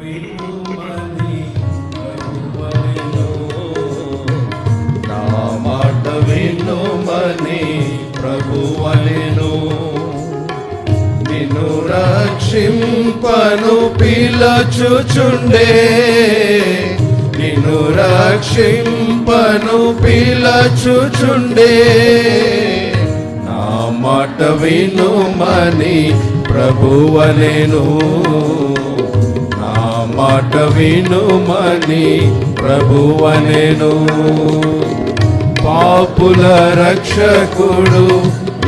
వినుమని ప్రభువనెను. నా మాట వినుమని ప్రభువనెను. నిన్ను రక్షింపను పిలచుచుండే, నిన్ను రక్షింపను పిలచుచుండే. నా మాట వినుమని ప్రభువనెను. నా మాట వినుమని ప్రభువనెను. పాపుల రక్షకుడు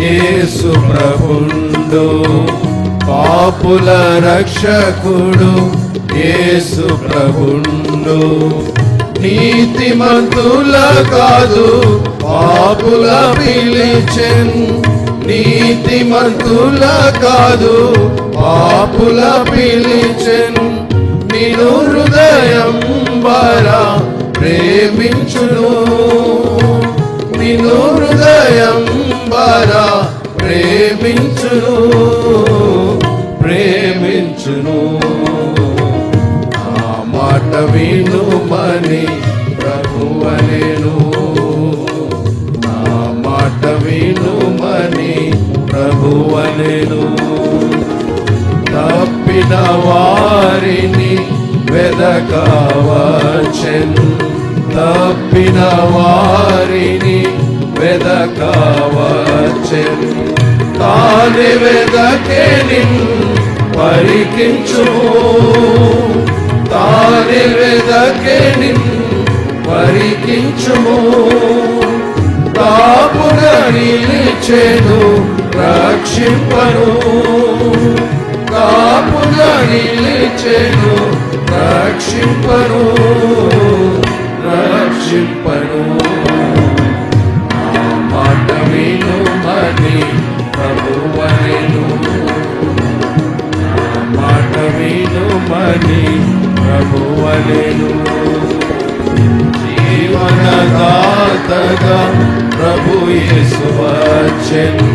యేసు ప్రభుండు, పాపుల రక్షకుడు యేసు ప్రభుండు. నీతిమంతుల కాదు పాపుల పిలిచెన్, నీతిమంతుల కాదు పాపుల పిలిచెన్. నిన్ను హృదయం బరా ప్రేమించును, నిన్ను హృదయం బరా ప్రేమించును, ప్రేమించును. ఆ మాట వినుమని ప్రభువనెను. నా మాట వినుమని ప్రభువనెను. తప్పిన వారిని వెదకవచ్చెను, తప్పిన వారిని వెదకవచ్చెను. తానే వెదకే నిన్ను పరికించుము, తానే వెదకే నిన్ను పరికించుము. కాపుగా నిలిచెను రక్షింపను, కాపుగా నిలిచెను రక్షింపను, రక్షింపను. ఆ మాట వినుమని ప్రభువనెను. ఆ మాట వినుమని ప్రభువనెను. జీవనదాతగా ప్రభు యేసు వచ్చెను,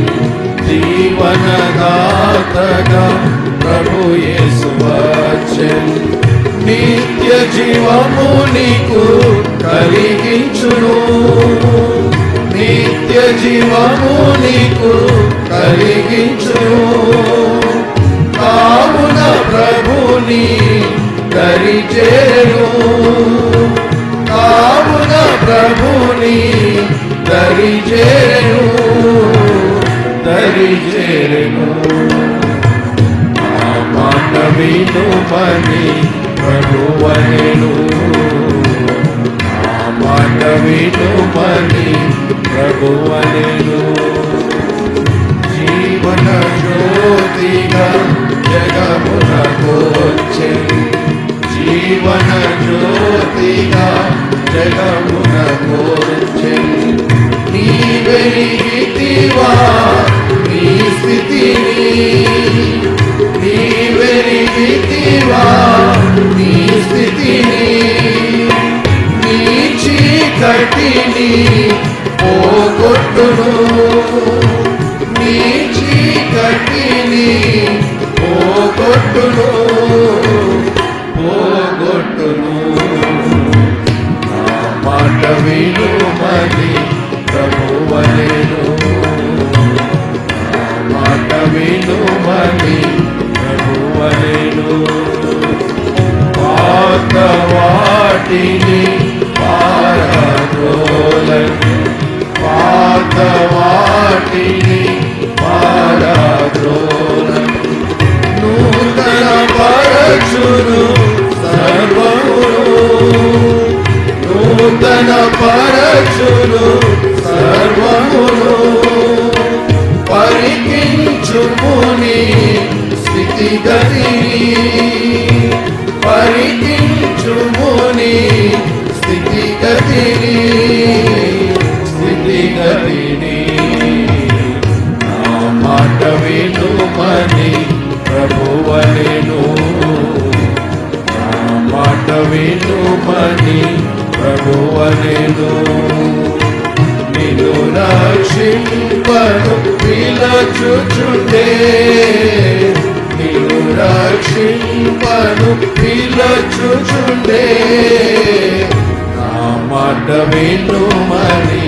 జీవనదాతగా ప్రభు యేసు వచ్చెను. నిత్య జీవము నీకు కలిగించును, నిత్య జీవము నీకు కలిగించును. కావున ప్రభుని దరిచేరును, కావున ప్రభుని దరిచేరును, దరిచేరును. ఆ మాట వినుమని ప్రభువనెను. ఆ మాట వినుమని ప్రభువనెను. జీవన జ్యోతిగా జగమునకొచ్చెను, జీవన జ్యోతిగా జగమునకొచ్చెను. నీ వెలిగితివా నీ స్థితిని, నీ వెలిగితివా నీ స్థితిని. నీ చీకటిని పోగొట్టును, నీ చీకటిని పోగొట్టును, పోగొట్టును. నా మాట వినుమని ప్రభువనెను. నా మాట వినుమని ప్రభువనెను. పాత వాటిని పారద్రోలను, పాత వాటిని పారద్రోలను. నూతన పరచును సర్వమును, నూతన పరచును సర్వమును. పరికించుముని స్థితిగతిని, పరికించుముని స్థితిగతిని, స్థితిగతిని. నా మాట వినుమని ప్రభువనెను. నా మాట వినుమని ప్రభువనెను. నిన్ను రక్షింపను పిలచుచుండే, నిన్ను రక్షింపను పిల వచ్చుచుండే నా మాట వినుమని